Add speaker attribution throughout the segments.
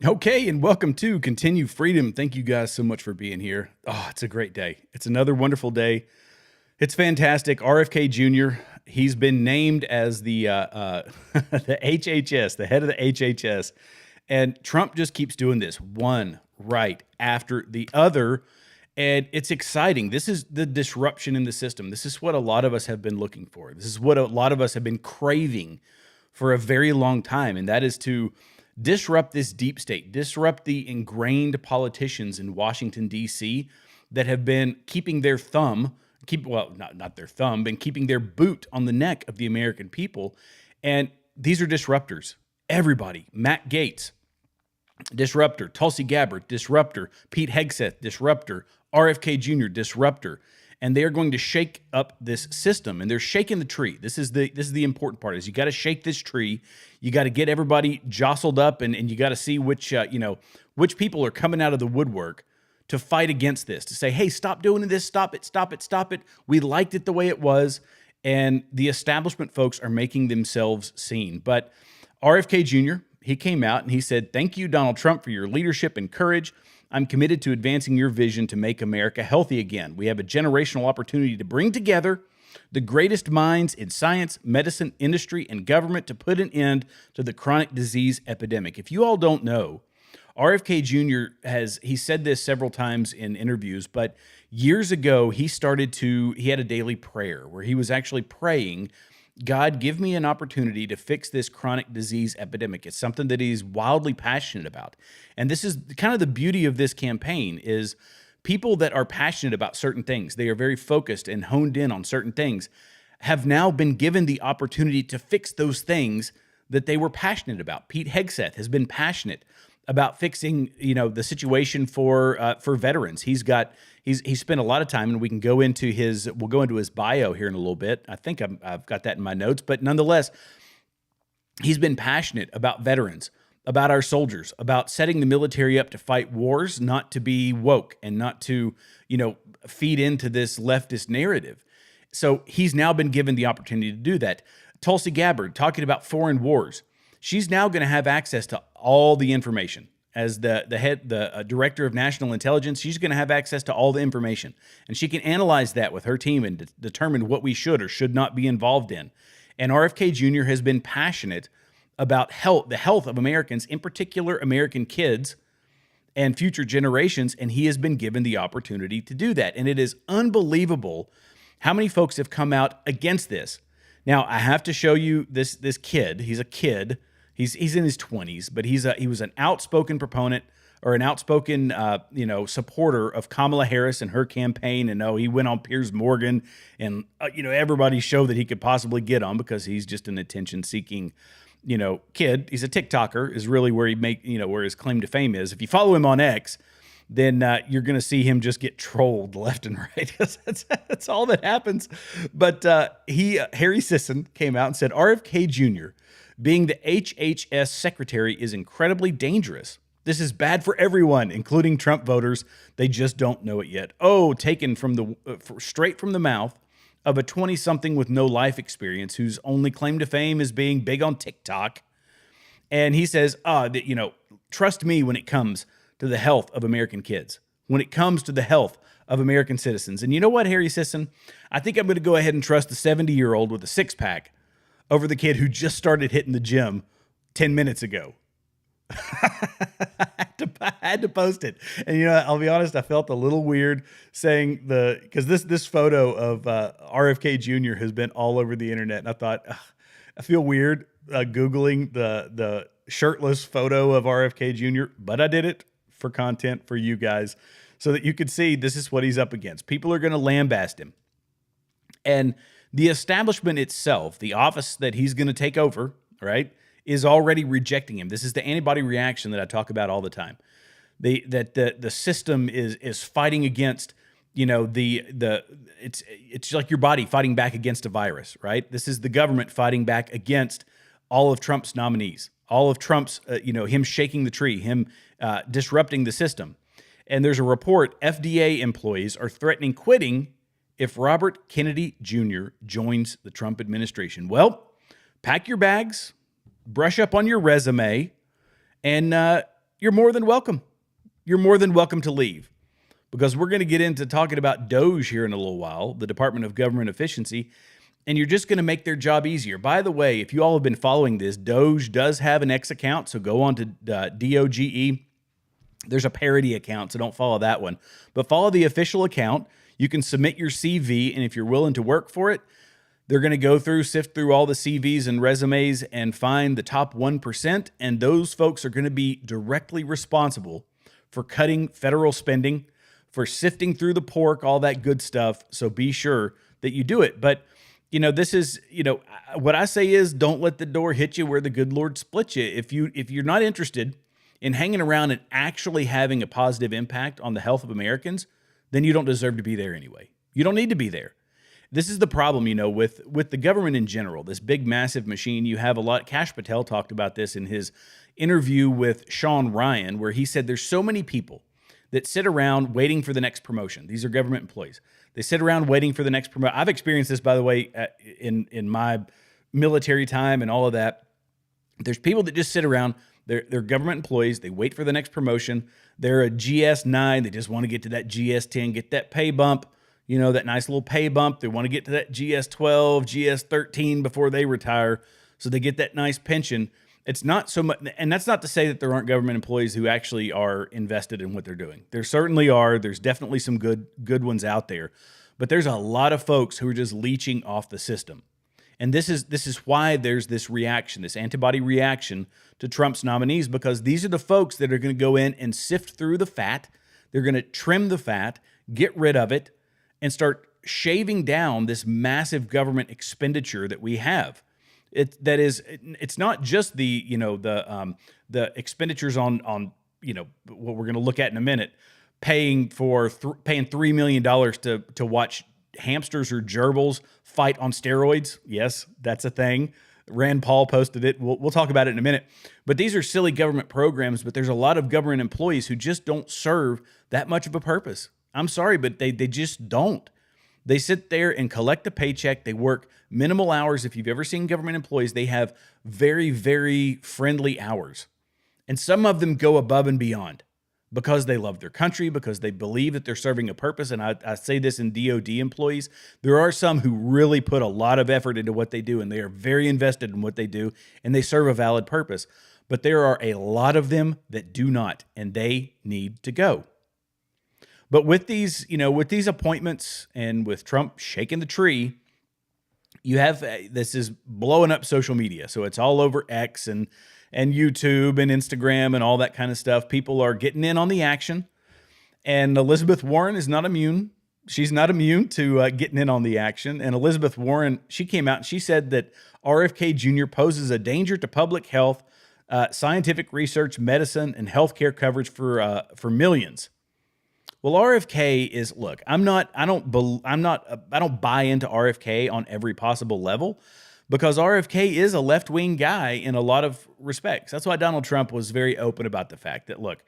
Speaker 1: Okay, and welcome to Continue Freedom. Thank you guys so much for being here. Oh, it's a great day. It's another wonderful day. It's fantastic. RFK Jr., he's been named as the the HHS, the head of the HHS. And Trump just keeps doing this one right after the other. And it's exciting. This is the disruption in the system. This is what a lot of us have been looking for. This is what a lot of us have been craving for a very long time. And that is to disrupt this deep state, disrupt the ingrained politicians in Washington, D.C. that have been keeping their thumb, not their thumb, been keeping their boot on the neck of the American people. And these are disruptors. Everybody, Matt Gaetz, disruptor, Tulsi Gabbard, disruptor, Pete Hegseth, disruptor, RFK Jr., disruptor. And they are going to shake up this system, and they're shaking the tree. This is the important part: is you got to shake this tree. You got to get everybody jostled up, and you got to see which people are coming out of the woodwork to fight against this. To say, hey, stop doing this, stop it, stop it, stop it. We liked it the way it was, and the establishment folks are making themselves seen. But RFK Jr., he came out and he said, "Thank you, Donald Trump, for your leadership and courage. I'm committed to advancing your vision to make America healthy again. We have a generational opportunity to bring together the greatest minds in science, medicine, industry, and government to put an end to the chronic disease epidemic." If you all don't know, RFK Jr. he said this several times in interviews, but years ago, he had a daily prayer where he was actually praying, "God, give me an opportunity to fix this chronic disease epidemic." It's something that he's wildly passionate about. And this is kind of the beauty of this campaign is people that are passionate about certain things, they are very focused and honed in on certain things, have now been given the opportunity to fix those things that they were passionate about. Pete Hegseth has been passionate about fixing, the situation for veterans. He's spent a lot of time, and we'll go into his bio here in a little bit. I think I've got that in my notes, but nonetheless, he's been passionate about veterans, about our soldiers, about setting the military up to fight wars, not to be woke and not to, feed into this leftist narrative. So he's now been given the opportunity to do that. Tulsi Gabbard, talking about foreign wars. She's now going to have access to all the information. As the director of national intelligence, she's going to have access to all the information. And she can analyze that with her team and determine what we should or should not be involved in. And RFK Jr. has been passionate about the health of Americans, in particular American kids and future generations, and he has been given the opportunity to do that. And it is unbelievable how many folks have come out against this. Now, I have to show you this kid. He's a kid. He's in his 20s, but he was an outspoken proponent or an outspoken supporter of Kamala Harris and her campaign. And he went on Piers Morgan, and everybody showed that he could possibly get on because he's just an attention-seeking kid. He's a TikToker is really where where his claim to fame is. If you follow him on X, then you're going to see him just get trolled left and right. That's all that happens. But Harry Sisson came out and said, RFK Jr., being the HHS secretary, is incredibly dangerous. This is bad for everyone, including Trump voters. They just don't know it yet. Oh, taken from straight from the mouth of a 20-something with no life experience whose only claim to fame is being big on TikTok. And he says, trust me when it comes to the health of American kids, when it comes to the health of American citizens. And you know what, Harry Sisson? I think I'm going to go ahead and trust the 70-year-old with a six-pack over the kid who just started hitting the gym 10 minutes ago. I had to post it. And, I'll be honest, I felt a little weird saying because this photo of RFK Jr. has been all over the internet. And I thought, I feel weird Googling the shirtless photo of RFK Jr., but I did it for content for you guys so that you could see this is what he's up against. People are going to lambast him. And the establishment itself, the office that he's going to take over, right, is already rejecting him. This is the antibody reaction that I talk about all the time. The system is fighting against, it's like your body fighting back against a virus, right? This is the government fighting back against all of Trump's nominees, all of Trump's, him shaking the tree, him disrupting the system. And there's a report, FDA employees are threatening quitting if Robert Kennedy Jr. joins the Trump administration. Well, pack your bags, brush up on your resume, and you're more than welcome. You're more than welcome to leave, because we're going to get into talking about DOGE here in a little while, the Department of Government Efficiency, and you're just going to make their job easier. By the way, if you all have been following this, DOGE does have an X account, so go on to DOGE. There's a parody account, so don't follow that one. But follow the official account. You can submit your CV, and if you're willing to work for it, they're going to go through, sift through all the CVs and resumes and find the top 1%, and those folks are going to be directly responsible for cutting federal spending, for sifting through the pork, all that good stuff. So be sure that you do it. But, this is, what I say is, don't let the door hit you where the good Lord split you. If you're not interested in hanging around and actually having a positive impact on the health of Americans, then you don't deserve to be there anyway. You don't need to be there. This is the problem, with the government in general, this big, massive machine. You have a lot. Kash Patel talked about this in his interview with Sean Ryan, where he said there's so many people that sit around waiting for the next promotion. These are government employees. They sit around waiting for the next promotion. I've experienced this, by the way, in my military time and all of that. There's people that just sit around. They're government employees. They wait for the next promotion. They're a GS9. They just want to get to that GS10, get that pay bump, that nice little pay bump. They want to get to that GS12, GS13 before they retire, so they get that nice pension. It's not so much, and that's not to say that there aren't government employees who actually are invested in what they're doing. There certainly are. There's definitely some good ones out there, but there's a lot of folks who are just leeching off the system. And this is why there's this reaction, this antibody reaction to Trump's nominees, because these are the folks that are going to go in and sift through the fat. They're going to trim the fat, get rid of it, and start shaving down this massive government expenditure that we have. It's not just the expenditures on what we're going to look at in a minute, paying $3 million to watch hamsters or gerbils fight on steroids. Yes, that's a thing. Rand Paul posted it. We'll talk about it in a minute. But these are silly government programs, but there's a lot of government employees who just don't serve that much of a purpose. I'm sorry, but they just don't. They sit there and collect a paycheck. They work minimal hours. If you've ever seen government employees, they have very, very friendly hours. And some of them go above and beyond because they love their country, because they believe that they're serving a purpose. And I say this in DOD employees. There are some who really put a lot of effort into what they do, and they are very invested in what they do, and they serve a valid purpose. But there are a lot of them that do not, and they need to go. But with these, with these appointments and with Trump shaking the tree, you have, this is blowing up social media. So it's all over X and YouTube and Instagram and all that kind of stuff. People are getting in on the action. And Elizabeth Warren is not immune. She's not immune to getting in on the action. And Elizabeth Warren, she came out and she said that RFK Jr. poses a danger to public health, scientific research, medicine, and healthcare coverage for millions. Well, RFK is, look, I don't buy into RFK on every possible level, because RFK is a left-wing guy in a lot of respects. That's why Donald Trump was very open about the fact that, look,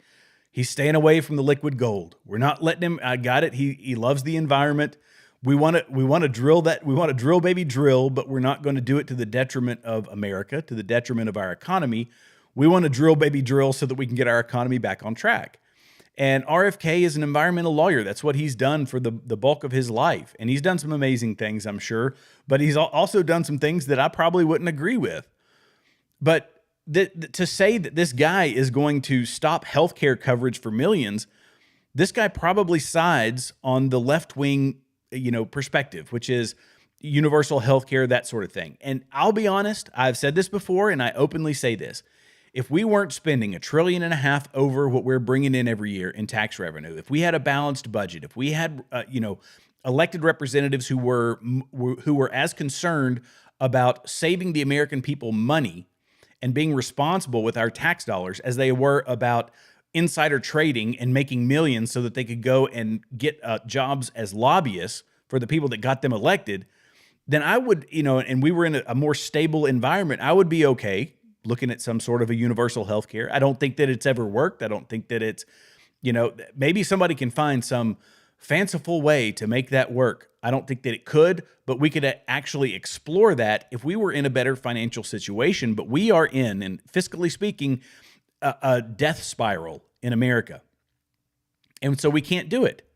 Speaker 1: he's staying away from the liquid gold. We're not letting him. I got it. He loves the environment. We want to drill that. We want to drill, baby, drill, but we're not going to do it to the detriment of America, to the detriment of our economy. We want to drill, baby, drill so that we can get our economy back on track. And RFK is an environmental lawyer. That's what he's done for the bulk of his life. And he's done some amazing things, I'm sure. But he's also done some things that I probably wouldn't agree with. But to say that this guy is going to stop healthcare coverage for millions, this guy probably sides on the left-wing, perspective, which is universal healthcare, that sort of thing. And I'll be honest, I've said this before, and I openly say this. If we weren't spending $1.5 trillion over what we're bringing in every year in tax revenue, if we had a balanced budget, if we had, elected representatives who were as concerned about saving the American people money and being responsible with our tax dollars as they were about insider trading and making millions so that they could go and get jobs as lobbyists for the people that got them elected, then I would, and we were in a more stable environment, I would be okay looking at some sort of a universal health care. I don't think that it's ever worked. I don't think that it's, maybe somebody can find some fanciful way to make that work. I don't think that it could, but we could actually explore that if we were in a better financial situation. But we are in, and fiscally speaking, a death spiral in America. And so we can't do it.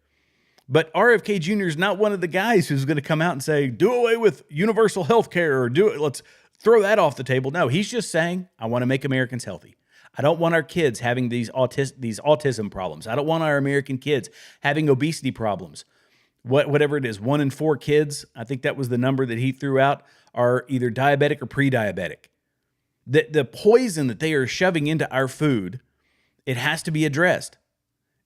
Speaker 1: But RFK Jr. is not one of the guys who's going to come out and say, do away with universal health care or let's throw that off the table. No, he's just saying, I want to make Americans healthy. I don't want our kids having these autism problems. I don't want our American kids having obesity problems. Whatever it is, 1 in 4 kids, I think that was the number that he threw out, are either diabetic or pre-diabetic. The poison that they are shoving into our food, it has to be addressed.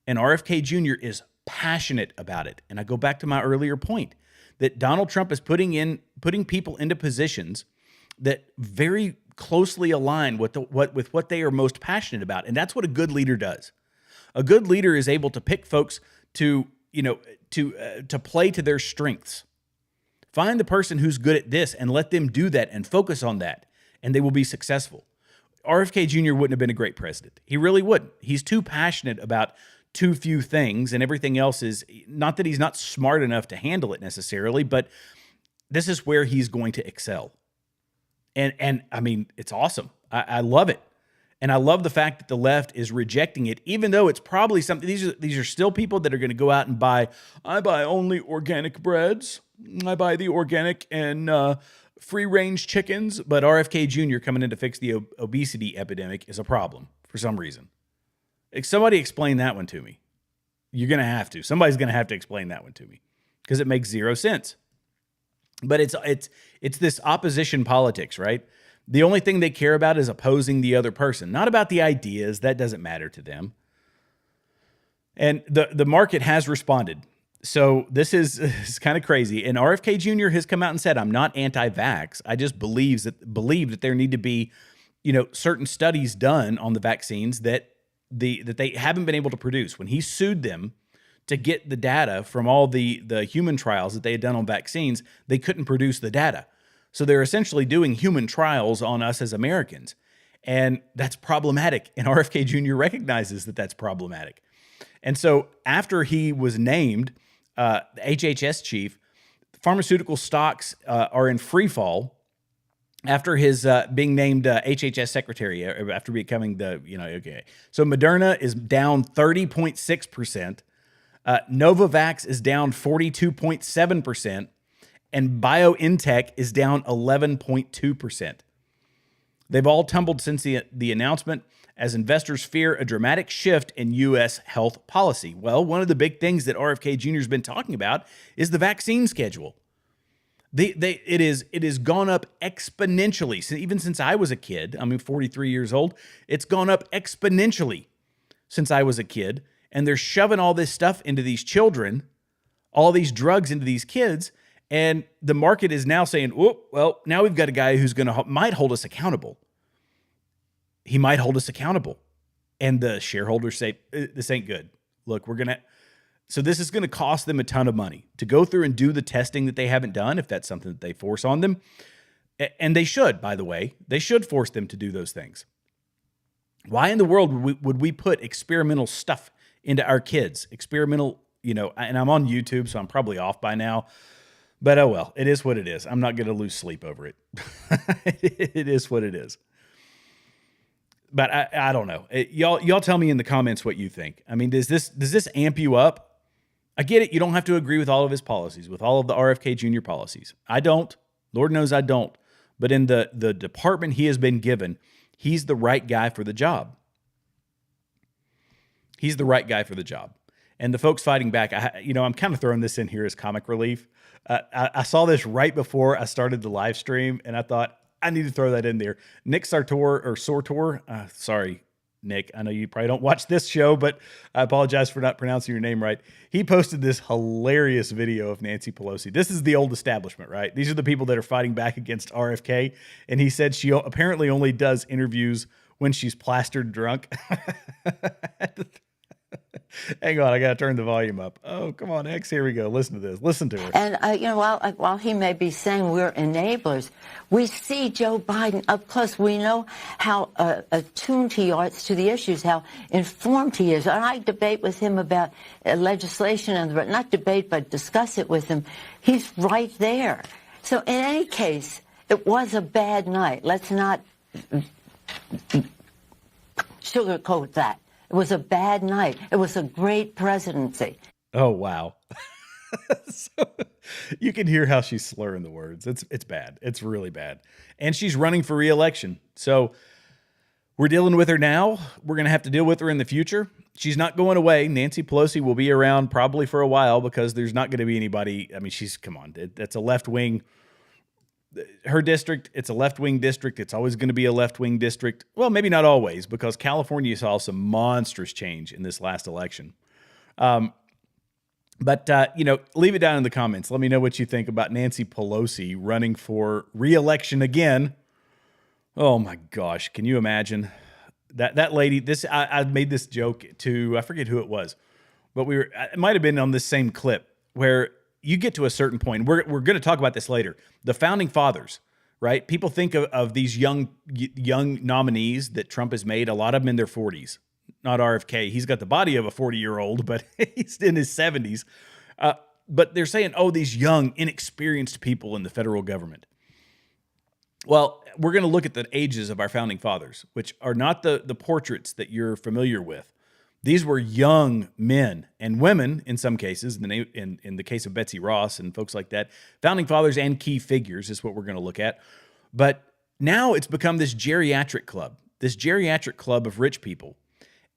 Speaker 1: And RFK Jr. is passionate about it. And I go back to my earlier point that Donald Trump is putting people into positions that very closely align with what they are most passionate about. And that's what a good leader does. A good leader is able to pick folks to play to their strengths. Find the person who's good at this and let them do that and focus on that, and they will be successful. RFK Jr. wouldn't have been a great president. He really wouldn't. He's too passionate about too few things, and everything else is not that he's not smart enough to handle it necessarily, but this is where he's going to excel. And I mean, it's awesome. I love it. And I love the fact that the left is rejecting it, even though it's probably something. These are still people that are going to go out and I buy only organic breads. I buy the organic and free-range chickens. But RFK Jr. coming in to fix the obesity epidemic is a problem for some reason. Somebody explain that one to me. You're going to have to. Somebody's going to have to explain that one to me because it makes zero sense. But it's this opposition politics, right? The only thing they care about is opposing the other person, not about the ideas. That doesn't matter to them. And the market has responded. So this is kind of crazy. And RFK Jr. has come out and said, I'm not anti-vax. I just believe that there need to be, certain studies done on the vaccines that they haven't been able to produce. When he sued them to get the data from all the human trials that they had done on vaccines, they couldn't produce the data. So they're essentially doing human trials on us as Americans. And that's problematic. And RFK Jr. recognizes that that's problematic. And so after he was named the HHS chief, pharmaceutical stocks are in free fall after his being named HHS secretary, after becoming okay. So Moderna is down 30.6%. Novavax is down 42.7%. And BioNTech is down 11.2%. They've all tumbled since the announcement as investors fear a dramatic shift in U.S. health policy. Well, one of the big things that RFK Jr. has been talking about is the vaccine schedule. It is gone up exponentially. So even since I was a kid, I'm 43 years old, it's gone up exponentially since I was a kid. And they're shoving all this stuff into these children, all these drugs into these kids. And the market is now saying, oh, well, now we've got a guy who's might hold us accountable. He might hold us accountable. And the shareholders say, this ain't good. Look, so this is going to cost them a ton of money to go through and do the testing that they haven't done, if that's something that they force on them. And they should, by the way. They should force them to do those things. Why in the world would we put experimental stuff into our kids? Experimental, and I'm on YouTube, so I'm probably off by now. But oh well, it is what it is. I'm not going to lose sleep over it. It is what it is. But I don't know. Y'all tell me in the comments what you think. I mean, does this amp you up? I get it. You don't have to agree with all of his policies, with all of the RFK Jr. policies. I don't. Lord knows I don't. But in the department he has been given, he's the right guy for the job. He's the right guy for the job. And the folks fighting back, I'm kind of throwing this in here as comic relief. I saw this right before I started the live stream, and I thought, I need to throw that in there. Nick Sartor, sorry, Nick. I know you probably don't watch this show, but I apologize for not pronouncing your name right. He posted this hilarious video of Nancy Pelosi. This is the old establishment, right? These are the people that are fighting back against RFK. And he said she apparently only does interviews when she's plastered drunk. Hang on, I got to turn the volume up. Oh, come on, X. Here we go. Listen to this. Listen to her.
Speaker 2: And, while he may be saying we're enablers, we see Joe Biden up close. We know how attuned he is to the issues, how informed he is. And I debate with him about legislation, not debate, but discuss it with him. He's right there. So in any case, it was a bad night. Let's not sugarcoat that. It was a bad night. It was a great presidency.
Speaker 1: Oh, wow. So, you can hear how she's slurring the words. It's bad. It's really bad. And she's running for re-election. So we're dealing with her now. We're going to have to deal with her in the future. She's not going away. Nancy Pelosi will be around probably for a while because there's not going to be anybody. I mean, come on. That's a left-wing. Her district, it's a left-wing district. It's always going to be a left-wing district. Well, maybe not always, because California saw some monstrous change in this last election. But leave it down in the comments. Let me know what you think about Nancy Pelosi running for re-election again. Oh my gosh, can you imagine that lady? I made this joke to, I forget who it was, but it might have been on this same clip where you get to a certain point. We're going to talk about this later. The founding fathers, right? People think of these young nominees that Trump has made. A lot of them in their 40s. Not RFK. He's got the body of a 40-year-old, but he's in his 70s. But they're saying, oh, these young, inexperienced people in the federal government. Well, we're going to look at the ages of our founding fathers, which are not the portraits that you're familiar with. These were young men and women, in some cases, in the case of Betsy Ross and folks like that. Founding fathers and key figures is what we're going to look at. But now it's become this geriatric club of rich people.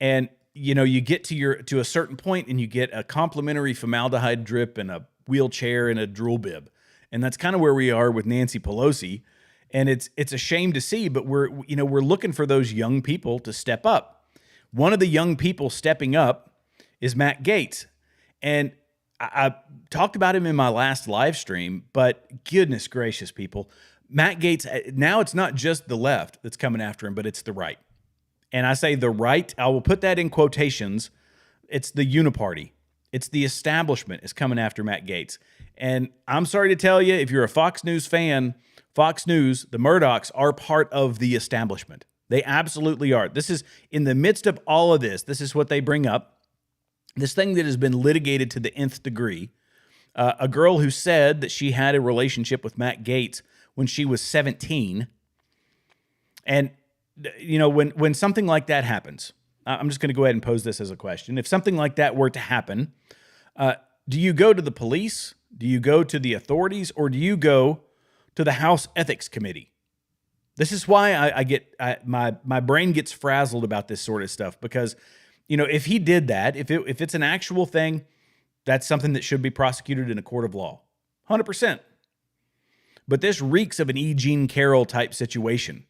Speaker 1: And, you get to a certain point and you get a complimentary formaldehyde drip and a wheelchair and a drool bib. And that's kind of where we are with Nancy Pelosi. And it's a shame to see, but we're looking for those young people to step up. One of the young people stepping up is Matt Gaetz. And I talked about him in my last live stream, but goodness gracious, people. Matt Gaetz, now it's not just the left that's coming after him, but it's the right. And I say the right, I will put that in quotations. It's the uniparty. It's the establishment is coming after Matt Gaetz. And I'm sorry to tell you, if you're a Fox News fan, Fox News, the Murdochs are part of the establishment. They absolutely are. This is in the midst of all of this. This is what they bring up. This thing that has been litigated to the nth degree. A girl who said that she had a relationship with Matt Gaetz when she was 17. And when something like that happens, I'm just going to go ahead and pose this as a question. If something like that were to happen, do you go to the police? Do you go to the authorities? Or do you go to the House Ethics Committee? This is why my brain gets frazzled about this sort of stuff, because, if he did that, if it's an actual thing, that's something that should be prosecuted in a court of law, 100%. But this reeks of an E. Jean Carroll type situation,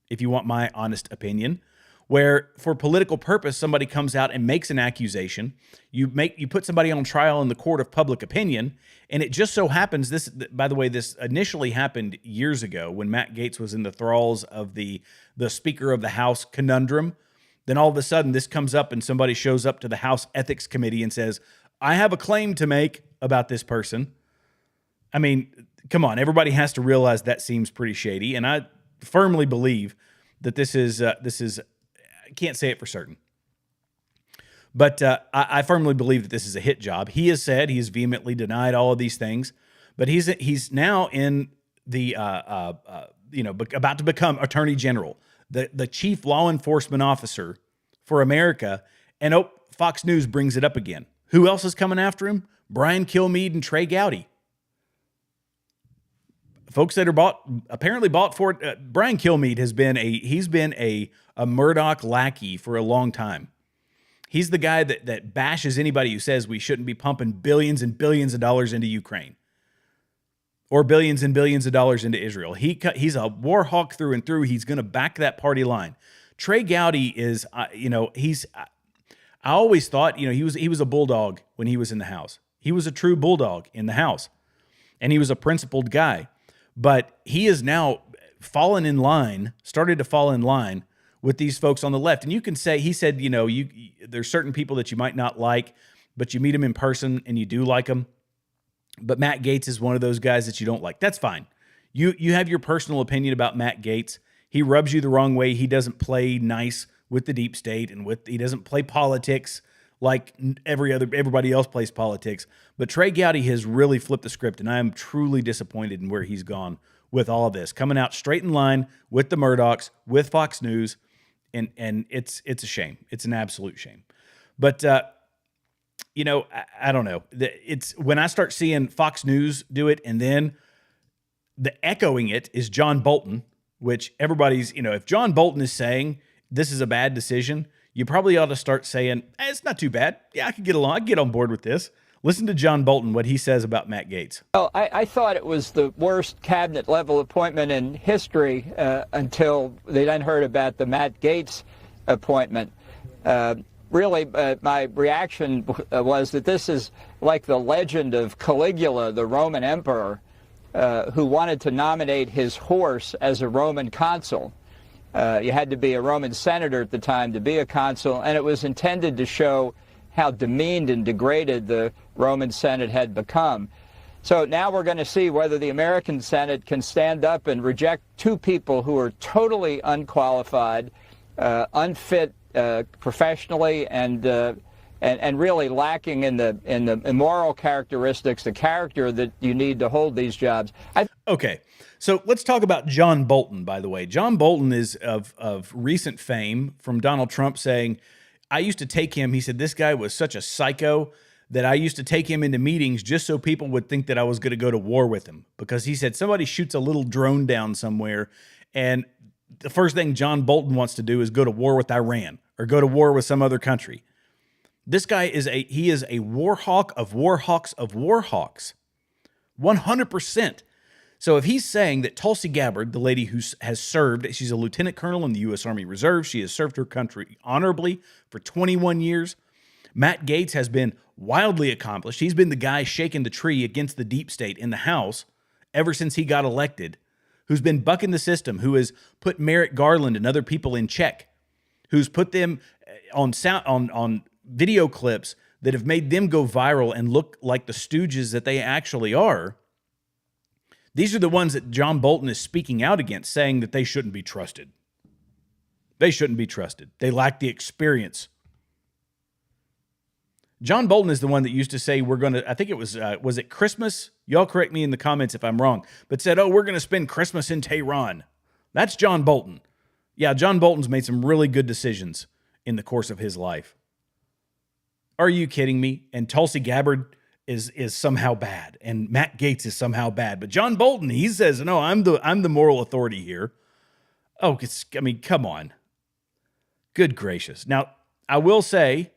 Speaker 1: if you want my honest opinion, where for political purpose, somebody comes out and makes an accusation. You put somebody on trial in the court of public opinion, and it just so happens this. By the way, this initially happened years ago when Matt Gaetz was in the thralls of the Speaker of the House conundrum. Then all of a sudden, this comes up, and somebody shows up to the House Ethics Committee and says, "I have a claim to make about this person." I mean, come on, everybody has to realize that seems pretty shady, and I firmly believe that this is. I can't say it for certain, but I firmly believe that this is a hit job. He has said he has vehemently denied all of these things, but he's now in the about to become Attorney General, the chief law enforcement officer for America, and Fox News brings it up again. Who else is coming after him? Brian Kilmeade and Trey Gowdy. Folks that are apparently bought for it. Brian Kilmeade has been a Murdoch lackey for a long time. He's the guy that bashes anybody who says we shouldn't be pumping billions and billions of dollars into Ukraine or billions and billions of dollars into Israel. He's a war hawk through and through. He's going to back that party line. Trey Gowdy is, I always thought, he was a bulldog when he was in the House. He was a true bulldog in the House, and he was a principled guy. But he is now started to fall in line with these folks on the left. And you can say, he said, there's certain people that you might not like, but you meet them in person and you do like them. But Matt Gaetz is one of those guys that you don't like. That's fine. You have your personal opinion about Matt Gaetz. He rubs you the wrong way. He doesn't play nice with the deep state, and he doesn't play politics like everybody else plays politics. But Trey Gowdy has really flipped the script, and I am truly disappointed in where he's gone with all of this. Coming out straight in line with the Murdochs, with Fox News, and it's a shame. It's an absolute shame. But I don't know. It's when I start seeing Fox News do it, and then the echoing it is John Bolton, which everybody's, if John Bolton is saying this is a bad decision, you probably ought to start saying, it's not too bad. Yeah, I could get along. I can get on board with this. Listen to John Bolton, what he says about Matt Gaetz.
Speaker 3: Well, I thought it was the worst cabinet level appointment in history until they then heard about the Matt Gaetz appointment. Really, my reaction was that this is like the legend of Caligula, the Roman emperor, who wanted to nominate his horse as a Roman consul. You had to be a Roman senator at the time to be a consul, and it was intended to show how demeaned and degraded the Roman Senate had become. So now we're going to see whether the American Senate can stand up and reject two people who are totally unqualified, unfit professionally, and really lacking in the moral characteristics, the character that you need to hold these jobs.
Speaker 1: Okay, so let's talk about John Bolton, by the way. John Bolton is of recent fame from Donald Trump saying, I used to take him, he said, this guy was such a psycho that I used to take him into meetings just so people would think that I was going to go to war with him. Because he said somebody shoots a little drone down somewhere, and the first thing John Bolton wants to do is go to war with Iran or go to war with some other country. This guy is a war hawk of war hawks of war hawks. 100%. So if he's saying that Tulsi Gabbard, the lady who has served, she's a lieutenant colonel in the U.S. Army Reserve, she has served her country honorably for 21 years. Matt Gaetz has been wildly accomplished. He's been the guy shaking the tree against the deep state in the House ever since he got elected, who's been bucking the system, who has put Merrick Garland and other people in check, who's put them on video clips that have made them go viral and look like the stooges that they actually are. These are the ones that John Bolton is speaking out against, saying that they shouldn't be trusted. They shouldn't be trusted. They lack the experience. John Bolton is the one that used to say we're going to, I think it was it Christmas? Y'all correct me in the comments if I'm wrong, but said, we're going to spend Christmas in Tehran. That's John Bolton. Yeah, John Bolton's made some really good decisions in the course of his life. Are you kidding me? And Tulsi Gabbard is somehow bad, and Matt Gaetz is somehow bad. But John Bolton, he says, no, I'm the moral authority here. Come on. Good gracious. Now, I will say,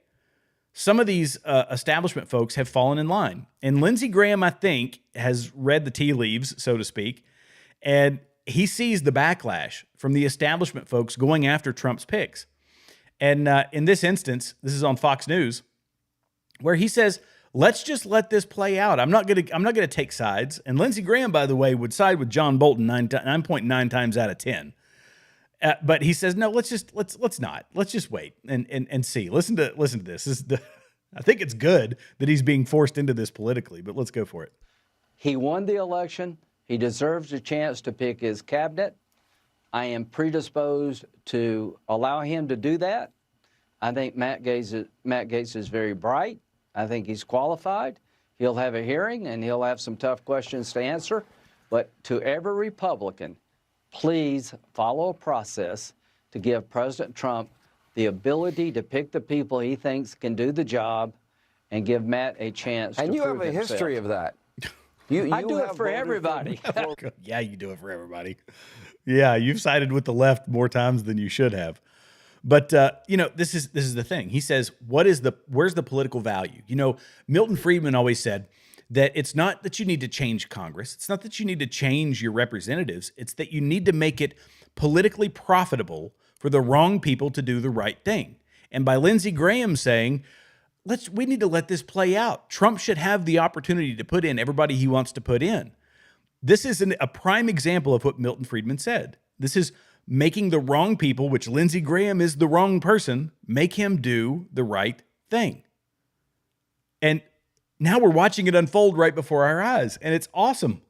Speaker 1: some of these establishment folks have fallen in line. And Lindsey Graham, I think, has read the tea leaves, so to speak, and he sees the backlash from the establishment folks going after Trump's picks. And in this instance, this is on Fox News, where he says, let's just let this play out. I'm not gonna take sides. And Lindsey Graham, by the way, would side with John Bolton 9.9 times out of 10. But he says, no, let's not. Let's just wait and see. Listen to this. I think it's good that he's being forced into this politically, but let's go for it.
Speaker 4: He won the election. He deserves a chance to pick his cabinet. I am predisposed to allow him to do that. I think Matt Gaetz is very bright. I think he's qualified. He'll have a hearing, and he'll have some tough questions to answer. But to every Republican, please follow a process to give President Trump the ability to pick the people he thinks can do the job and give Matt a chance to prove himself.
Speaker 5: And you have a history of that.
Speaker 4: I do it for everybody.
Speaker 1: Yeah, you do it for everybody. Yeah, you've sided with the left more times than you should have. But this is the thing. He says, where's the political value? Milton Friedman always said that it's not that you need to change Congress. It's not that you need to change your representatives. It's that you need to make it politically profitable for the wrong people to do the right thing. And by Lindsey Graham saying, we need to let this play out. Trump should have the opportunity to put in everybody he wants to put in. This is a prime example of what Milton Friedman said. This is making the wrong people, which Lindsey Graham is the wrong person, make him do the right thing. And now we're watching it unfold right before our eyes, and it's awesome.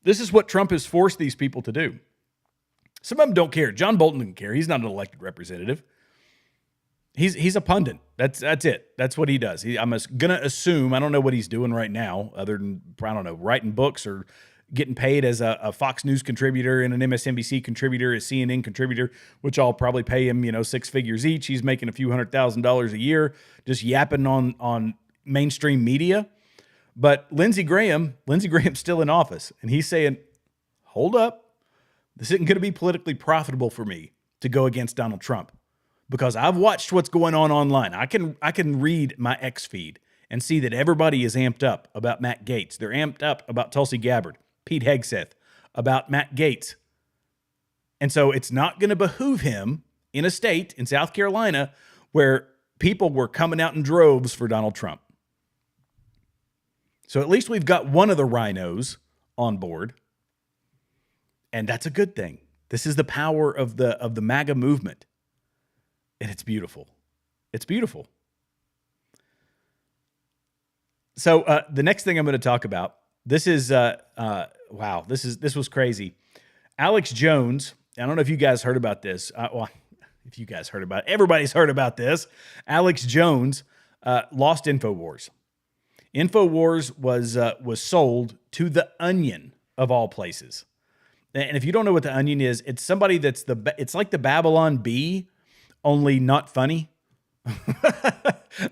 Speaker 1: This is what Trump has forced these people to do. Some of them don't care. John Bolton doesn't care. He's not an elected representative. He's a pundit. That's it. That's what he does. I'm going to assume, I don't know what he's doing right now, other than, I don't know, writing books or, getting paid as a Fox News contributor and an MSNBC contributor, a CNN contributor, which I'll probably pay him, 6 figures each. He's making a few $100,000 a year just yapping on mainstream media. But Lindsey Graham's still in office, and he's saying, hold up, this isn't going to be politically profitable for me to go against Donald Trump, because I've watched what's going on online. I can read my X feed and see that everybody is amped up about Matt Gaetz. They're amped up about Tulsi Gabbard, Pete Hegseth, about Matt Gaetz. And so it's not going to behoove him in a state in South Carolina where people were coming out in droves for Donald Trump. So at least we've got one of the RINOs on board, and that's a good thing. This is the power of the MAGA movement, and it's beautiful. It's beautiful. So the next thing I'm going to talk about, this is wow, this was crazy. Alex Jones, I don't know if you guys heard about this. If you guys heard about it, everybody's heard about this. Alex Jones lost InfoWars. InfoWars was sold to The Onion, of all places. And if you don't know what The Onion is, it's somebody it's like the Babylon Bee, only not funny.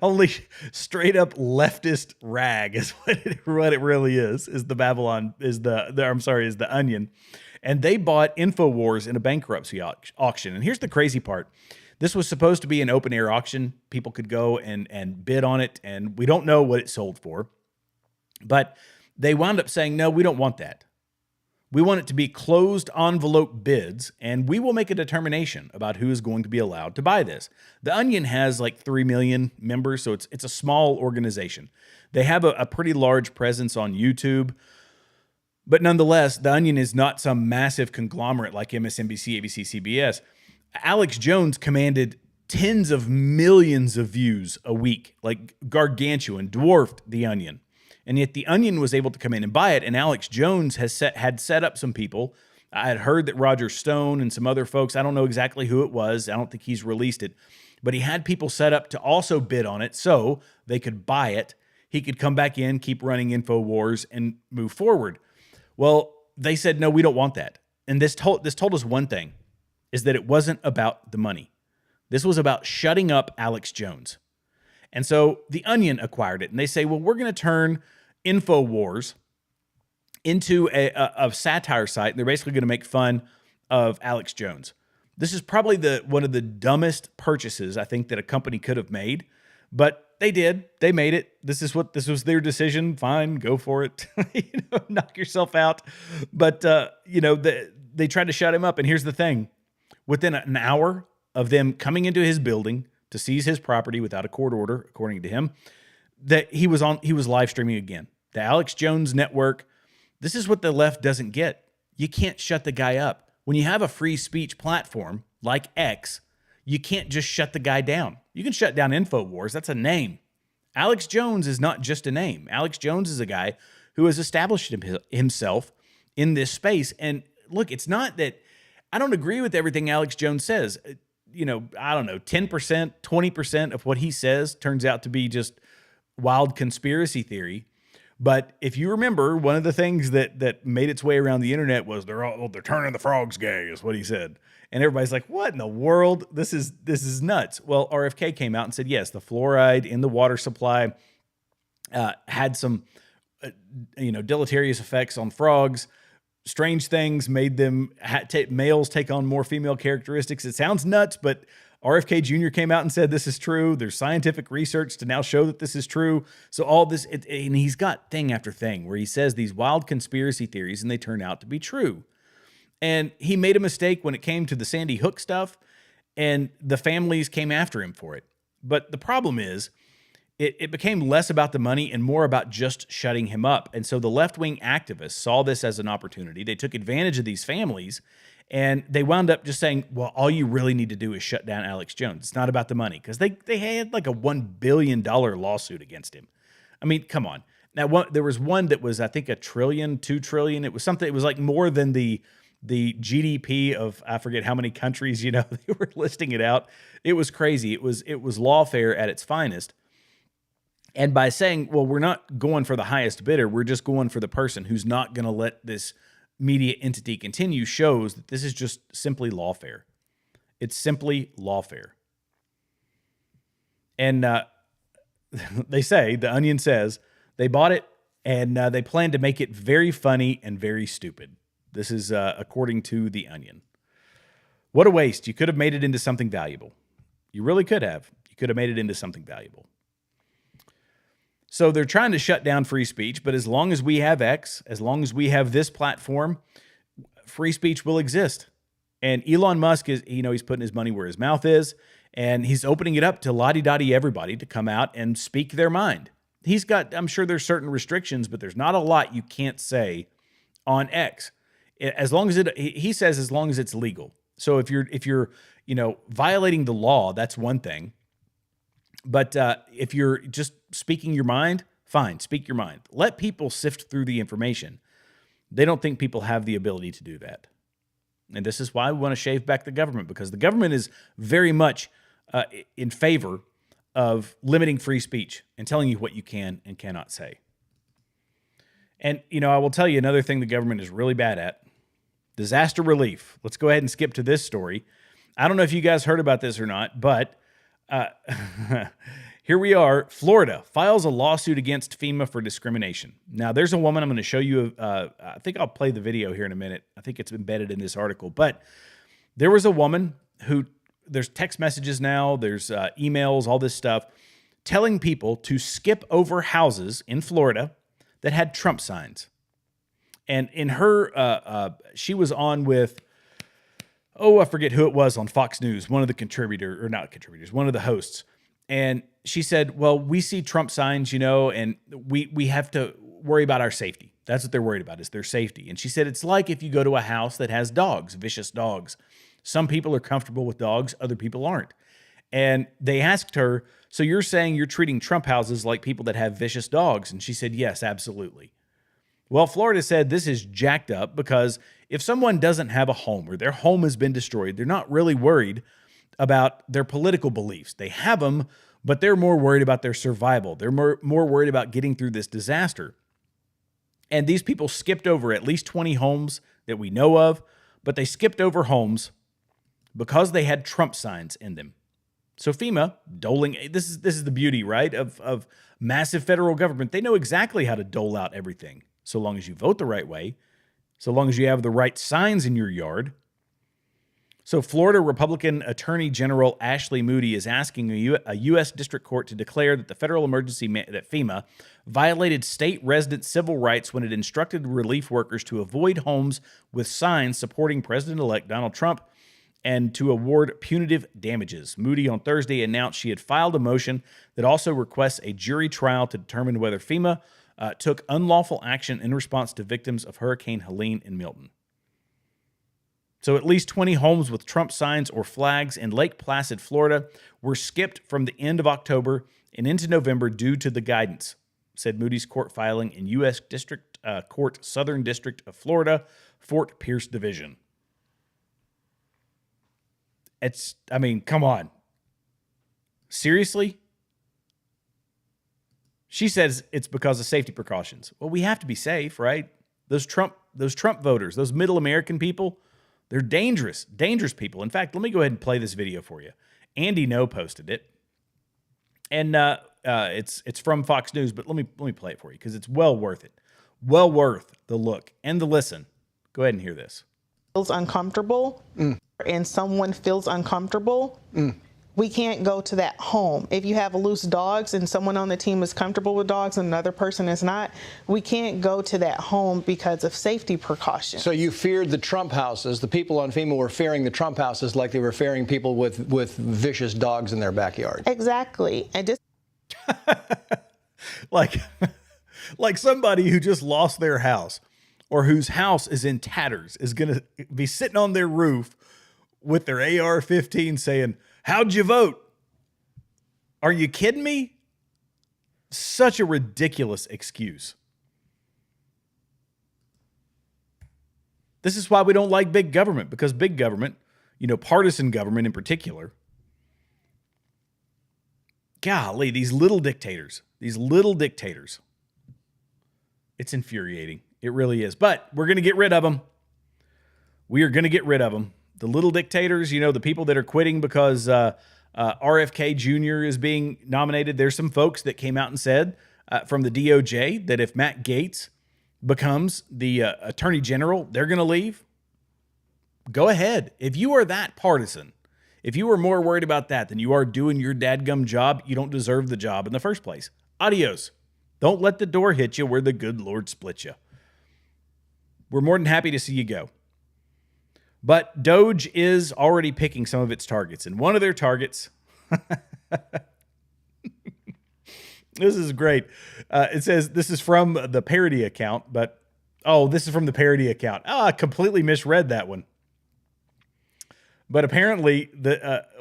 Speaker 1: Only straight up leftist rag is what it really is the Babylon, is the Onion. And they bought InfoWars in a bankruptcy auction. And here's the crazy part. This was supposed to be an open air auction. People could go and bid on it, and we don't know what it sold for. But they wound up saying, no, we don't want that. We want it to be closed envelope bids, and we will make a determination about who is going to be allowed to buy this. The Onion has like 3 million members, so it's a small organization. They have a pretty large presence on YouTube, but nonetheless, The Onion is not some massive conglomerate like MSNBC, ABC, CBS. Alex Jones commanded tens of millions of views a week, like gargantuan, dwarfed The Onion. And yet The Onion was able to come in and buy it. And Alex Jones had set up some people. I had heard that Roger Stone and some other folks, I don't know exactly who it was. I don't think he's released it. But he had people set up to also bid on it so they could buy it. He could come back in, keep running InfoWars, and move forward. Well, they said, no, we don't want that. And this told us one thing, is that it wasn't about the money. This was about shutting up Alex Jones. And so The Onion acquired it. And they say, well, we're going to turn InfoWars into a satire site, and they're basically going to make fun of Alex Jones. This is probably one of the dumbest purchases I think that a company could have made, but they did. They made it. This was their decision. Fine, go for it. Knock yourself out. But they tried to shut him up. And here's the thing: within an hour of them coming into his building to seize his property without a court order, according to him, that he was live streaming again. The Alex Jones Network. This is what the left doesn't get. You can't shut the guy up. When you have a free speech platform like X, you can't just shut the guy down. You can shut down InfoWars. That's a name. Alex Jones is not just a name. Alex Jones is a guy who has established himself in this space. And look, it's not that I don't agree with everything Alex Jones says. I don't know, 10%, 20% of what he says turns out to be just wild conspiracy theory. But if you remember, one of the things that made its way around the internet was they're turning the frogs gay, is what he said. And everybody's like, what in the world? This is nuts. Well, RFK came out and said, yes, the fluoride in the water supply had some deleterious effects on frogs. Strange things made them males take on more female characteristics. It sounds nuts, but RFK Jr. came out and said this is true. There's scientific research to now show that this is true. So all this, and he's got thing after thing where he says these wild conspiracy theories and they turn out to be true. And he made a mistake when it came to the Sandy Hook stuff, and the families came after him for it. But the problem is, it became less about the money and more about just shutting him up. And so the left-wing activists saw this as an opportunity. They took advantage of these families, and they wound up just saying, well, all you really need to do is shut down Alex Jones. It's not about the money, because they had like a $1 billion lawsuit against him. I mean, come on. Now, there was one that was, I think, $1 trillion, $2 trillion. It was something, it was like more than the GDP of, I forget how many countries, they were listing it out. It was crazy. It was lawfare at its finest. And by saying, well, we're not going for the highest bidder, we're just going for the person who's not going to let this media entity continue, shows that this is just simply lawfare. It's simply lawfare. And they say, The Onion says, they bought it and they plan to make it very funny and very stupid. This is according to The Onion. What a waste. You could have made it into something valuable. You really could have. You could have made it into something valuable. So they're trying to shut down free speech, but as long as we have X, as long as we have this platform, free speech will exist. And Elon Musk is, he's putting his money where his mouth is, and he's opening it up to la-di-da-di everybody to come out and speak their mind. He's got, I'm sure there's certain restrictions, but there's not a lot you can't say on X. As long as he says, as long as it's legal. So if you're violating the law, that's one thing. But if you're just speaking your mind, fine, speak your mind. Let people sift through the information. They don't think people have the ability to do that. And this is why we want to shave back the government, because the government is very much in favor of limiting free speech and telling you what you can and cannot say. And, I will tell you another thing the government is really bad at. Disaster relief. Let's go ahead and skip to this story. I don't know if you guys heard about this or not, but here we are. Florida files a lawsuit against FEMA for discrimination. Now, there's a woman I'm going to show you. I think I'll play the video here in a minute. I think it's embedded in this article. But there was a woman who, there's text messages now, there's emails, all this stuff, telling people to skip over houses in Florida that had Trump signs. And in her, she was on with, I forget who it was on Fox News, one of the hosts. And she said, well, we see Trump signs, and we have to worry about our safety. That's what they're worried about, is their safety. And she said, it's like if you go to a house that has dogs, vicious dogs. Some people are comfortable with dogs, other people aren't. And they asked her, so you're saying you're treating Trump houses like people that have vicious dogs? And she said, yes, absolutely. Well, Florida said this is jacked up because if someone doesn't have a home or their home has been destroyed, they're not really worried about their political beliefs. They have them, but they're more worried about their survival. They're more worried about getting through this disaster. And these people skipped over at least 20 homes that we know of, but they skipped over homes because they had Trump signs in them. So FEMA this is the beauty, right, of massive federal government. They know exactly how to dole out everything. So long as you vote the right way, so long as you have the right signs in your yard. So Florida Republican Attorney General Ashley Moody is asking a U.S. District Court to declare that the federal emergency that FEMA violated state resident civil rights when it instructed relief workers to avoid homes with signs supporting President-elect Donald Trump and to award punitive damages. Moody on Thursday announced she had filed a motion that also requests a jury trial to determine whether FEMA took unlawful action in response to victims of Hurricane Helene in Milton. So at least 20 homes with Trump signs or flags in Lake Placid, Florida, were skipped from the end of October and into November due to the guidance, said Moody's court filing in U.S. District Court, Southern District of Florida, Fort Pierce Division. Come on. Seriously? She says it's because of safety precautions. Well, we have to be safe, right? Those Trump voters, those middle American people, they're dangerous people. In fact, let me go ahead and play this video for you. Andy No posted it, and it's from Fox News. But let me play it for you because it's well worth it, well worth the look and the listen. Go ahead and hear this.
Speaker 5: Feels uncomfortable, and someone feels uncomfortable. We can't go to that home. If you have loose dogs and someone on the team is comfortable with dogs and another person is not, we can't go to that home because of safety precautions.
Speaker 6: So you feared the Trump houses. The people on FEMA were fearing the Trump houses like they were fearing people with vicious dogs in their backyard.
Speaker 5: Exactly. And just
Speaker 1: like somebody who just lost their house or whose house is in tatters is going to be sitting on their roof with their AR-15 saying, "How'd you vote? Are you kidding me?" Such a ridiculous excuse. This is why we don't like big government, because big government, partisan government in particular, golly, these little dictators. It's infuriating. It really is. But we're going to get rid of them. We are going to get rid of them. The little dictators, you know, the people that are quitting because RFK Jr. is being nominated. There's some folks that came out and said from the DOJ that if Matt Gaetz becomes the attorney general, they're going to leave. Go ahead. If you are that partisan, if you are more worried about that than you are doing your dadgum job, you don't deserve the job in the first place. Adios. Don't let the door hit you where the good Lord split you. We're more than happy to see you go. But DOGE is already picking some of its targets. And one of their targets, this is great. It says this is from the parody account, but, this is from the parody account. I completely misread that one. But apparently,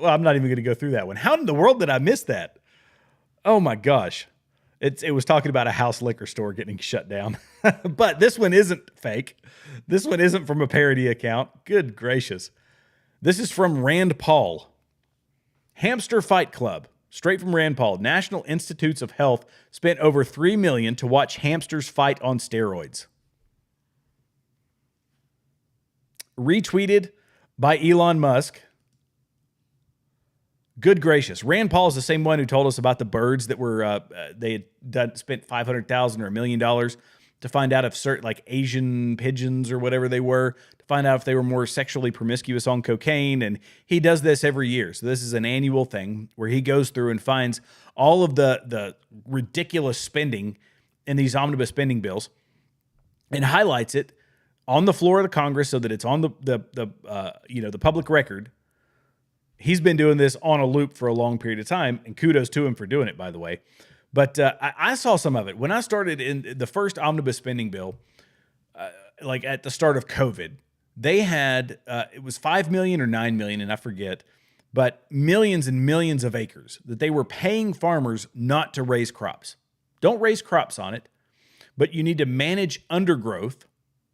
Speaker 1: I'm not even going to go through that one. How in the world did I miss that? Oh my gosh. It was talking about a house liquor store getting shut down. But this one isn't fake. This one isn't from a parody account. Good gracious. This is from Rand Paul. Hamster Fight Club. Straight from Rand Paul. National Institutes of Health spent over $3 million to watch hamsters fight on steroids. Retweeted by Elon Musk. Good gracious. Rand Paul is the same one who told us about the birds that were, they had spent $500,000 or $1 million to find out if certain, like Asian pigeons or whatever they were, to find out if they were more sexually promiscuous on cocaine. And he does this every year. So this is an annual thing where he goes through and finds all of the ridiculous spending in these omnibus spending bills and highlights it on the floor of the Congress so that it's on the public record. He's been doing this on a loop for a long period of time, and kudos to him for doing it, by the way. But I saw some of it. When I started in the first omnibus spending bill, like at the start of COVID, they had, it was 5 million or 9 million, and I forget, but millions and millions of acres that they were paying farmers not to raise crops. Don't raise crops on it, but you need to manage undergrowth,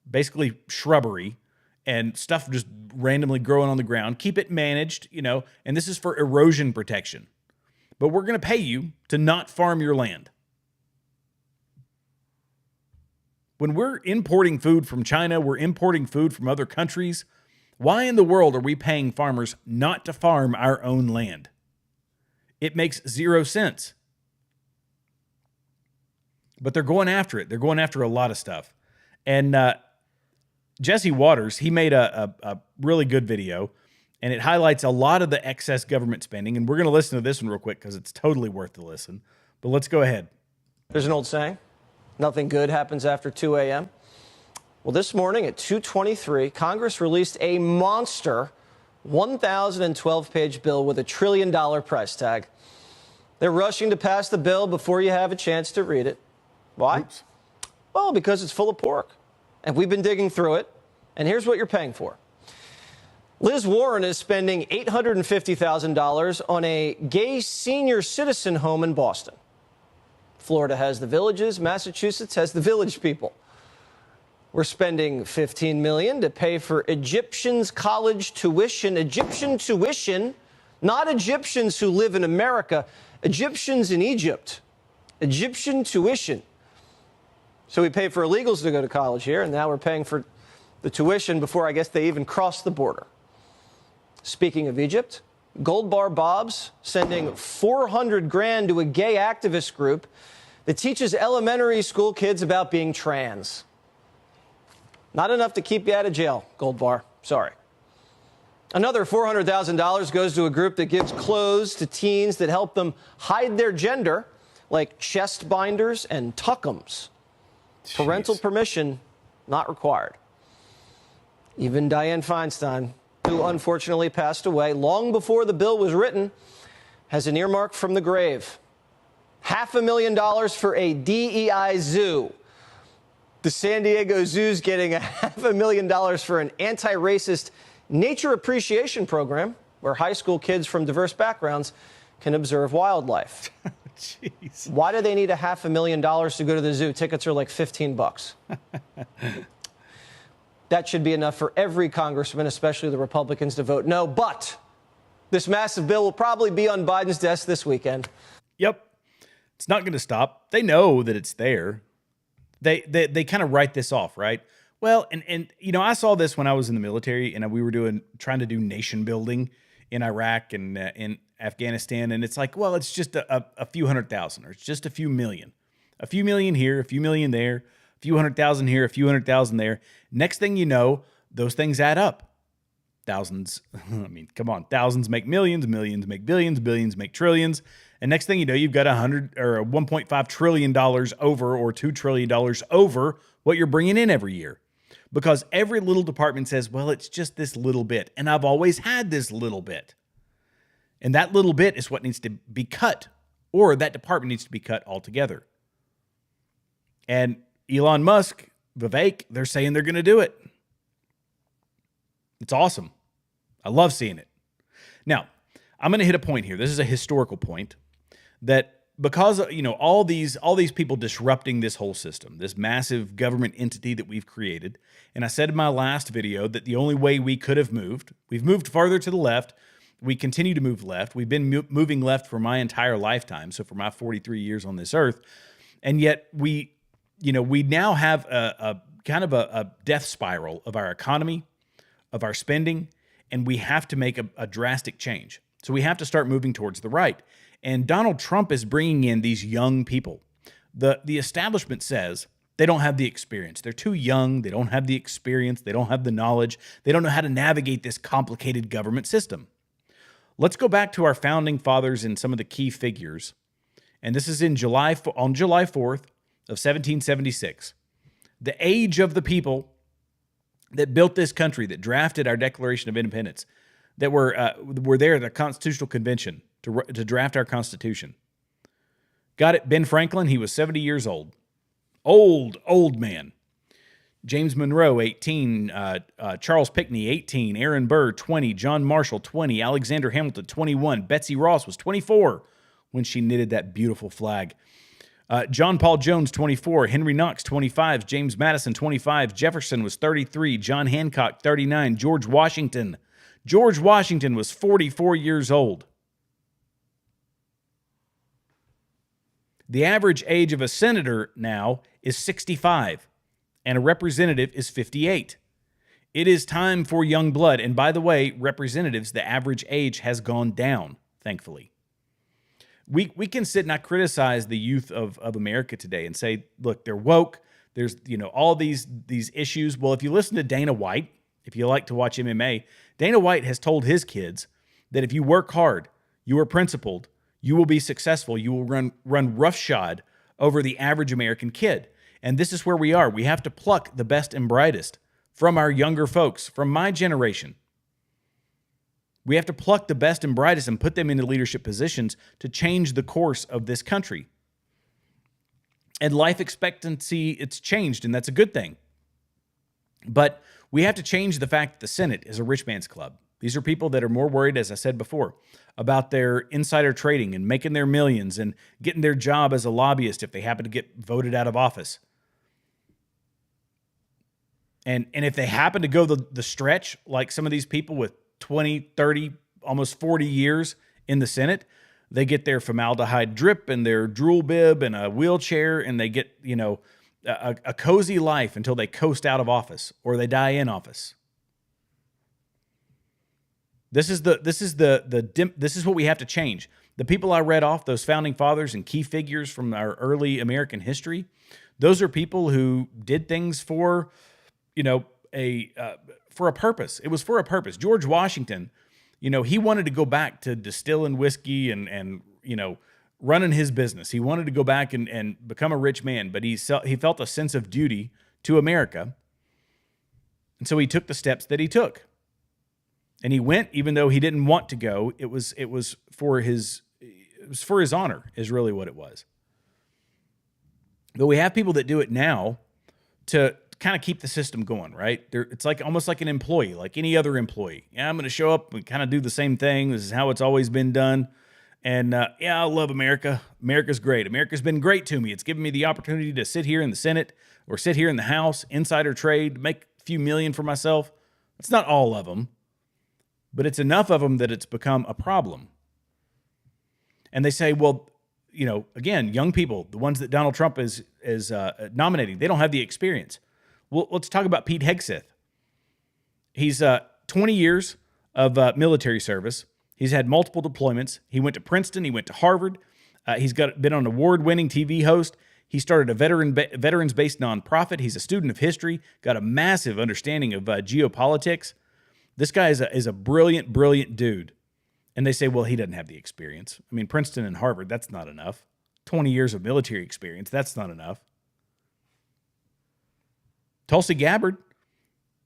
Speaker 1: basically shrubbery, and stuff just randomly growing on the ground. Keep it managed, and this is for erosion protection. But we're going to pay you to not farm your land. When we're importing food from China, we're importing food from other countries. Why in the world are we paying farmers not to farm our own land? It makes zero sense. But they're going after it. They're going after a lot of stuff. And Jesse Waters, he made a really good video, and it highlights a lot of the excess government spending. And we're going to listen to this one real quick because it's totally worth the listen. But let's go ahead.
Speaker 7: There's an old saying, nothing good happens after 2 a.m. Well, this morning at 2:23, Congress released a monster 1,012-page bill with $1 trillion price tag. They're rushing to pass the bill before you have a chance to read it. Why?
Speaker 1: Oops.
Speaker 7: Well, because it's full of pork. And we've been digging through it, and here's what you're paying for. Liz Warren is spending $850,000 on a gay senior citizen home in Boston. Florida has the villages, Massachusetts has the village people. We're spending $15 million to pay for Egyptians' college tuition. Egyptian tuition, not Egyptians who live in America, Egyptians in Egypt. Egyptian tuition. So we pay for illegals to go to college here, and now we're paying for the tuition before I guess they even cross the border. Speaking of Egypt, Gold Bar Bob's sending 400 grand to a gay activist group that teaches elementary school kids about being trans. Not enough to keep you out of jail, Gold Bar. Sorry. Another $400,000 goes to a group that gives clothes to teens that help them hide their gender, like chest binders and tuckums. Parental permission not required. Even Dianne Feinstein, who unfortunately passed away long before the bill was written, has an earmark from the grave. $500,000 for a DEI zoo. The San Diego Zoo's getting $500,000 for an anti-racist nature appreciation program where high school kids from diverse backgrounds can observe wildlife.
Speaker 1: Jeez.
Speaker 7: Why do they need $500,000 to go to the zoo? Tickets are like $15. That should be enough for every congressman, especially the Republicans, to vote no. But this massive bill will probably be on Biden's desk this weekend.
Speaker 1: Yep. It's not going to stop. They know that it's there. They kind of write this off, right? Well, and you know, I saw this when I was in the military, and we were trying to do nation building in Iraq and in Afghanistan, and it's like, well, it's just a few 100,000, or it's just a few million here, a few million there, a few 100,000 here, a few 100,000 there. Next thing you know, those things add up. Thousands, I mean, come on, thousands make millions, millions make billions, billions make trillions. And next thing you know, you've got $1.5 trillion over, or $2 trillion over what you're bringing in every year. Because every little department says, well, it's just this little bit. And I've always had this little bit. And that little bit is what needs to be cut, or that department needs to be cut altogether. And Elon Musk, Vivek, they're saying they're going to do it. It's awesome. I love seeing it. Now, I'm going to hit a point here. This is a historical point, that because, you know, all these people disrupting this whole system, this massive government entity that we've created, and I said in my last video that the only way we could have moved, we've moved farther to the left. We continue to move left. We've been moving left for my entire lifetime, so for my 43 years on this earth, and yet we now have a kind of a death spiral of our economy, of our spending, and we have to make a drastic change. So we have to start moving towards the right. And Donald Trump is bringing in these young people. The establishment says they don't have the experience. They're too young. They don't have the experience. They don't have the knowledge. They don't know how to navigate this complicated government system. Let's go back to our founding fathers and some of the key figures. And this is on July 4th of 1776. The age of the people that built this country, that drafted our Declaration of Independence, that were there at the Constitutional Convention to draft our Constitution. Got it. Ben Franklin, he was 70 years old. Old man. James Monroe, 18. Charles Pinckney, 18. Aaron Burr, 20. John Marshall, 20. Alexander Hamilton, 21. Betsy Ross was 24 when she knitted that beautiful flag. John Paul Jones, 24. Henry Knox, 25. James Madison, 25. Jefferson was 33. John Hancock, 39. George Washington was 44 years old. The average age of a senator now is 65, and a representative is 58. It is time for young blood. And by the way, representatives, the average age has gone down, thankfully. We can sit and not criticize the youth of America today and say, look, they're woke. There's, you know, all these issues. Well, if you listen to Dana White, if you like to watch MMA, Dana White has told his kids that if you work hard, you are principled, you will be successful, you will run roughshod over the average American kid. And this is where we are. We have to pluck the best and brightest from our younger folks, from my generation. We have to pluck the best and brightest and put them into leadership positions to change the course of this country. And life expectancy, it's changed, and that's a good thing. But we have to change the fact that the Senate is a rich man's club. These are people that are more worried, as I said before, about their insider trading and making their millions and getting their job as a lobbyist if they happen to get voted out of office. And if they happen to go the stretch, like some of these people with 20, 30, almost 40 years in the Senate, they get their formaldehyde drip and their drool bib and a wheelchair, and they get, you know, a cozy life until they coast out of office or they die in office. This is what we have to change. The people I read off, those founding fathers and key figures from our early American history, those are people who did things for, you know, for a purpose. It was for a purpose. George Washington, you know, he wanted to go back to distilling whiskey and you know, running his business. He wanted to go back and become a rich man, but he felt a sense of duty to America. And so he took the steps that he took. And he went, even though he didn't want to go. It was for his honor, is really what it was. But we have people that do it now to kind of keep the system going, right? It's like almost like an employee, like any other employee. Yeah, I'm going to show up and kind of do the same thing. This is how it's always been done. And yeah, I love America. America's great. America's been great to me. It's given me the opportunity to sit here in the Senate or sit here in the House, insider trade, make a few million for myself. It's not all of them, but it's enough of them that it's become a problem. And they say, well, again, young people, the ones that Donald Trump is nominating, they don't have the experience. Well, let's talk about Pete Hegseth. He's 20 years of military service. He's had multiple deployments. He went to Princeton. He went to Harvard. He's been an award-winning TV host. He started a veterans-based nonprofit. He's a student of history, got a massive understanding of geopolitics. This guy is a brilliant, brilliant dude. And they say, well, he doesn't have the experience. I mean, Princeton and Harvard, that's not enough. 20 years of military experience, that's not enough. Tulsi Gabbard,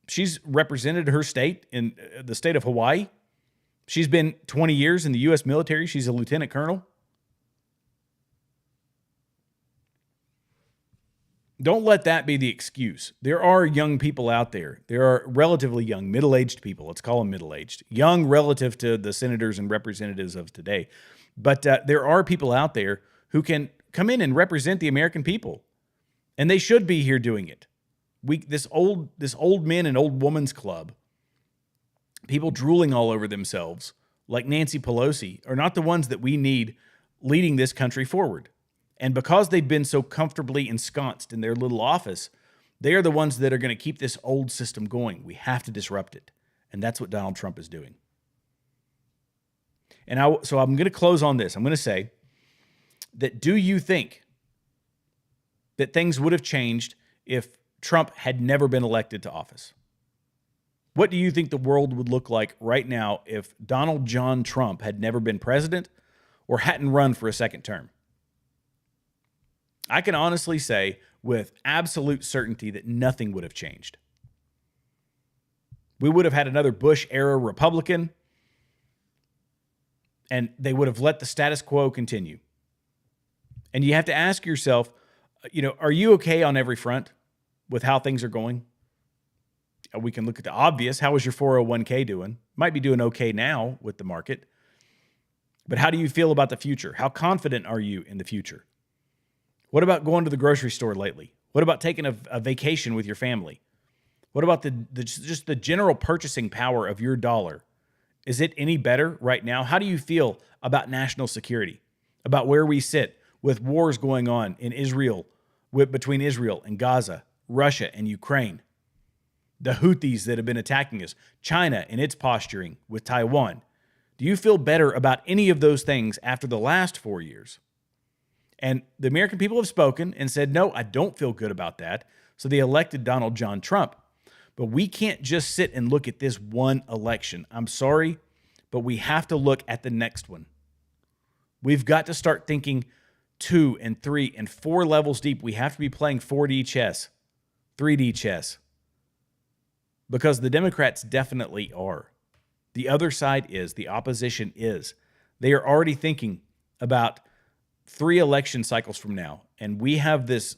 Speaker 1: she's represented her state in the state of Hawaii. She's been 20 years in the U.S. military. She's a lieutenant colonel. Don't let that be the excuse. There are young people out there. There are relatively young, middle-aged people. Let's call them middle-aged. Young relative to the senators and representatives of today. But there are people out there who can come in and represent the American people. And they should be here doing it. This old men and old women's club, people drooling all over themselves, like Nancy Pelosi, are not the ones that we need leading this country forward. And because they've been so comfortably ensconced in their little office, they are the ones that are going to keep this old system going. We have to disrupt it. And that's what Donald Trump is doing. And so I'm going to close on this. I'm going to say that, do you think that things would have changed if Trump had never been elected to office? What do you think the world would look like right now if Donald John Trump had never been president or hadn't run for a second term? I can honestly say with absolute certainty that nothing would have changed. We would have had another Bush-era Republican, and they would have let the status quo continue. And you have to ask yourself, are you okay on every front with how things are going? We can look at the obvious. How is your 401k doing? Might be doing okay now with the market. But how do you feel about the future? How confident are you in the future? What about going to the grocery store lately? What about taking a vacation with your family? What about just the general purchasing power of your dollar? Is it any better right now? How do you feel about national security? About where we sit with wars going on in Israel, between Israel and Gaza, Russia and Ukraine, the Houthis that have been attacking us, China and its posturing with Taiwan? Do you feel better about any of those things after the last 4 years? And the American people have spoken and said, no, I don't feel good about that. So they elected Donald John Trump. But we can't just sit and look at this one election. I'm sorry, but we have to look at the next one. We've got to start thinking 2 and 3 and 4 levels deep. We have to be playing 4D chess, 3D chess. Because the Democrats definitely are. The other side is, the opposition is. They are already thinking about 3 election cycles from now, and we have this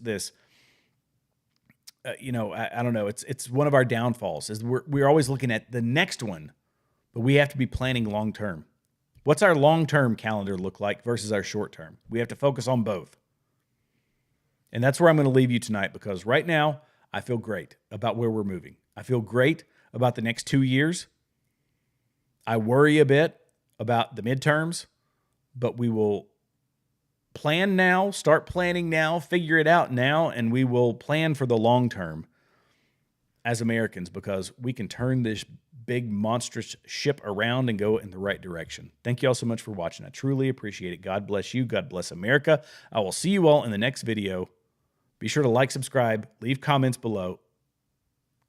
Speaker 1: I don't know. It's one of our downfalls is we're always looking at the next one, but we have to be planning long term. What's our long term calendar look like versus our short term? We have to focus on both, and that's where I'm going to leave you tonight. Because right now, I feel great about where we're moving. I feel great about the next 2 years. I worry a bit about the midterms, but we will plan now, start planning now, figure it out now, and we will plan for the long term as Americans, because we can turn this big monstrous ship around and go in the right direction. Thank you all so much for watching. I truly appreciate it. God bless you. God bless America. I will see you all in the next video. Be sure to like, subscribe, leave comments below.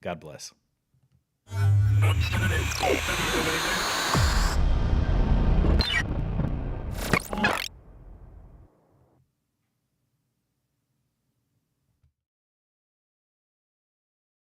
Speaker 1: God bless.